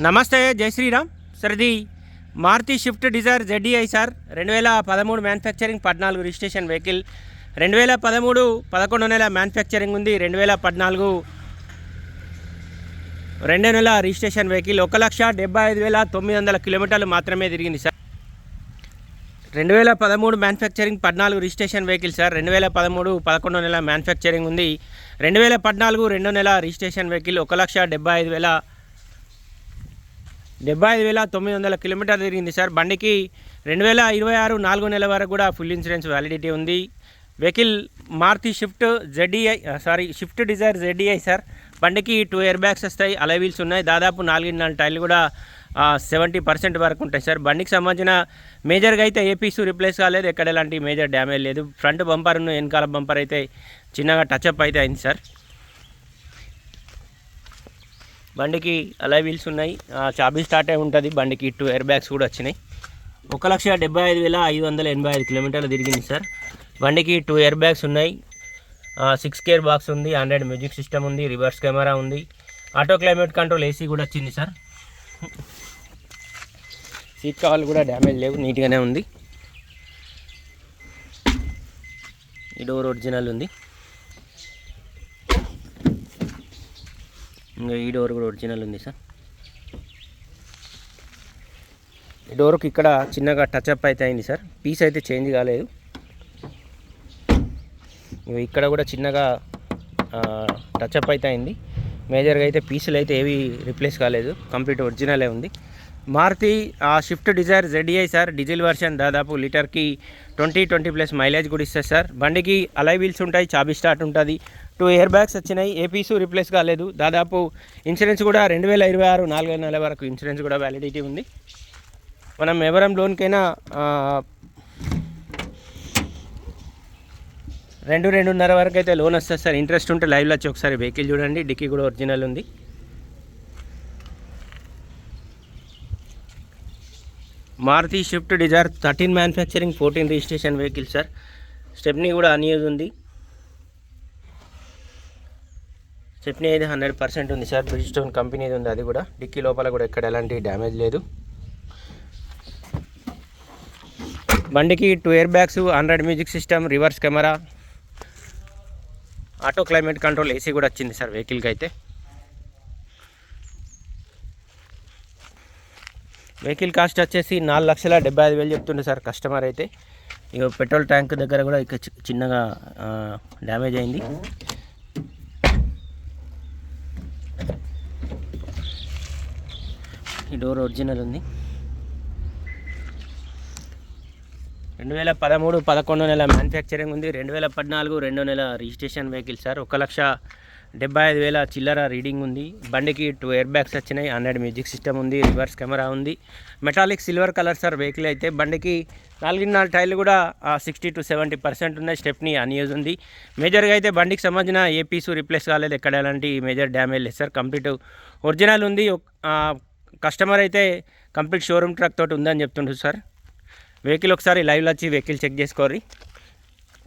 నమస్తే, జై శ్రీరామ్ సార్. ఇది Maruti Swift Dzire ZDI sir. 2013 manufacturing, 14 registration vehicle. 2013 11 నెల మ్యానుఫ్యాక్చరింగ్ ఉంది. 2014 2 నెల రిజిస్ట్రేషన్ వెహికల్. 1,75,900 కిలోమీటర్లు మాత్రమే తిరిగింది sir. 2013 manufacturing, 14 registration vehicle sir. 2013 11 నెల మ్యానుఫ్యాక్చరింగ్ ఉంది. 2014 2 నెల రిజిస్ట్రేషన్ వెహికల్. 1,75,900 కిలోమీటర్లు తిరిగింది సార్. బండికి 2026 4 నెలల వరకు కూడా ఫుల్ ఇన్సూరెన్స్ వ్యాలిడిటీ ఉంది. Vehicle Maruti Swift Dzire ZDI sir. బండికి 2 ఎయిర్ బ్యాగ్స్ వస్తాయి, అలై వీల్స్ ఉన్నాయి. దాదాపు 4 టైర్లు కూడా 70% వరకు ఉంటాయి సార్. బండికి సంబంధించిన మేజర్గా అయితే ఏ పీసు రిప్లేస్ కాలేదు, ఎక్కడ ఎలాంటి మేజర్ డ్యామేజ్ లేదు. ఫ్రంట్ బంపర్ వెనకాల బంపర్ అయితే చిన్నగా టచ్అప్ అయితే అయింది సార్. బండికి అలై వీల్స్ ఉన్నాయి, చాబీ స్టార్ట్ అయి ఉంటుంది. బండికి 2 ఎయిర్ బ్యాగ్స్ కూడా వచ్చినాయి. 1,75,585 కిలోమీటర్లు తిరిగింది సార్. బండికి 2 ఎయిర్ బ్యాగ్స్ ఉన్నాయి, 6 గేర్ బాక్స్ ఉంది, ఆండ్రాయిడ్ మ్యూజిక్ సిస్టమ్ ఉంది, రివర్స్ కెమెరా ఉంది, ఆటో క్లైమేట్ కంట్రోల్ AC కూడా వచ్చింది సార్. సీట్ కవర్లు కూడా డ్యామేజ్ లేవు, నీట్గానే ఉంది. ఈ డోర్ ఒరిజినల్ ఉంది, ఇంకా ఈ డోర్ కూడా ఒరిజినల్ ఉంది సార్. ఈ డోర్కి ఇక్కడ చిన్నగా టచ్అప్ అయితే అయింది సార్, పీస్ అయితే చేంజ్ కాలేదు. ఇక్కడ కూడా చిన్నగా టచ్అప్ అయితే అయింది. మేజర్గా అయితే పీసులు అయితే ఏవి రిప్లేస్ కాలేదు, కంప్లీట్ ఒరిజినలే ఉంది. Maruti Swift Dzire ZDI sir. Diesel version, దాదాపు లీటర్కి 20+ మైలేజ్ కూడా ఇస్తుంది సార్. బండికి అలై వీల్స్ ఉంటాయి, చాబీ స్టార్ట్ ఉంటుంది, 2 ఎయిర్ బ్యాగ్స్ వచ్చినాయి, ఏ పీసు రిప్లేస్ కాలేదు. దాదాపు ఇన్సూరెన్స్ కూడా 2026 4 నెలల వరకు ఇన్సూరెన్స్ కూడా వ్యాలిడిటీ ఉంది. మనం ఎవరం లోన్కైనా 2-2.5 వరకు అయితే లోన్ వస్తుంది సార్. ఇంట్రెస్ట్ ఉంటే లైవ్లో వచ్చి ఒకసారి వెహికల్ చూడండి. డిక్కీ కూడా ఒరిజినల్ ఉంది. Maruti Swift Dzire 13 manufacturing, 14 registration vehicle sir. Stepney కూడా అన్యూజ్ ఉంది. స్టెప్నీ అయితే 100% ఉంది సార్. బ్రిడ్జ్స్టోన్ కంపెనీది ఉంది, అది కూడా. డిక్కీ లోపల కూడా ఎక్కడ ఎలాంటి డ్యామేజ్ లేదు. బండికి 2 air bags, Android music system, reverse camera, auto climate control AC కూడా వచ్చింది సార్ వెహికల్కి అయితే. వెహికల్ కాస్ట్ వచ్చేసి 4,75,000 చెప్తుండే సార్ కస్టమర్ అయితే. ఇక పెట్రోల్ ట్యాంక్ దగ్గర కూడా ఇక చిన్నగా డ్యామేజ్ అయింది. ఈ డోర్ ఒరిజినల్ ఉంది. 2013 11 నెల మ్యానుఫ్యాక్చరింగ్ ఉంది. 2014 2 నెల రిజిస్ట్రేషన్ వెహికల్ సార్. 1,75,000 చిల్లర రీడింగ్ ఉంది. బండికి 2 ఎయిర్ బ్యాగ్స్ వచ్చినాయి, ఆండ్రాయిడ్ మ్యూజిక్ సిస్టమ్ ఉంది, రివర్స్ కెమెరా ఉంది. Metallic silver colour sir vehicle అయితే. బండికి 4 టైర్లు కూడా 60-70% ఉన్నాయి. స్టెప్నీ అన్యూజ్ ఉంది. మేజర్గా అయితే బండికి సంబంధించిన ఏ పీసు రిప్లేస్ కాలేదు, ఎక్కడ ఎలాంటి మేజర్ డ్యామేజ్ లేదు సార్. కంప్లీట్ ఒరిజినల్ ఉంది. కస్టమర్ అయితే కంప్లీట్ షోరూమ్ ట్రక్ తోటి ఉందని చెప్తుండ్రు సార్. వెహికల్ ఒకసారి లైవ్లో వచ్చి వెహికల్ చెక్ చేసుకోర్రి.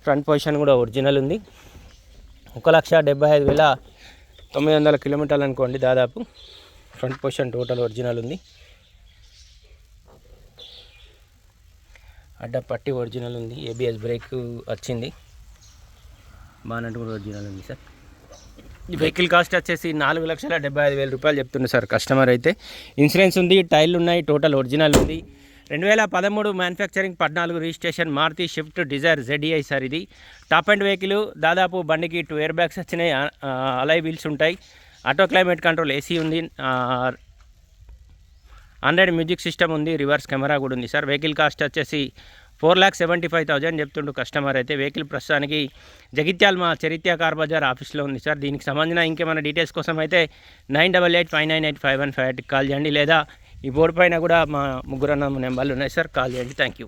ఫ్రంట్ పొజిషన్ కూడా ఒరిజినల్ ఉంది. 1,75,900 కిలోమీటర్లు అనుకోండి దాదాపు. ఫ్రంట్ పొజిషన్ టోటల్ ఒరిజినల్ ఉంది. అడ్డ పట్టి ఒరిజినల్ ఉంది. ABS బ్రేక్ వచ్చింది. బానట్ కూడా ఒరిజినల్ ఉంది సార్. ఈ వెహికల్ కాస్ట్ వచ్చేసి 4,75,000 రూపాయలు చెప్తుంది సార్ కస్టమర్ అయితే. ఇన్సూరెన్స్ ఉంది, టైర్లు ఉన్నాయి, టోటల్ ఒరిజినల్ ఉంది. 2013 manufacturing, 14 registration Maruti Swift Dzire ZDI sir. ఇది టాప్ అండ్ వెహికల్. దాదాపు బండికి 2 ఎయిర్ బ్యాగ్స్ వచ్చినాయి, అలై వీల్స్ ఉంటాయి, ఆటో క్లైమేట్ కంట్రోల్ AC ఉంది, ఆండ్రాయిడ్ మ్యూజిక్ సిస్టమ్ ఉంది, రివర్స్ కెమెరా కూడా ఉంది సార్. వెహికల్ కాస్ట్ వచ్చేసి 4,75,000 చెప్తుండు కస్టమర్ అయితే. వెహికల్ ప్రస్తుతానికి జగిత్యాల మా చరిత్ర కార్ బజార్ ఆఫీస్లో ఉంది సార్. దీనికి సంబంధించిన ఇంకేమైనా డీటెయిల్స్ కోసం అయితే 9885985158 కాల్ చేయండి, లేదా ఈ బోర్డు పైన కూడా మా 3 నెంబర్లు ఉన్నాయి సార్, కాల్ చేయండి. Thank you.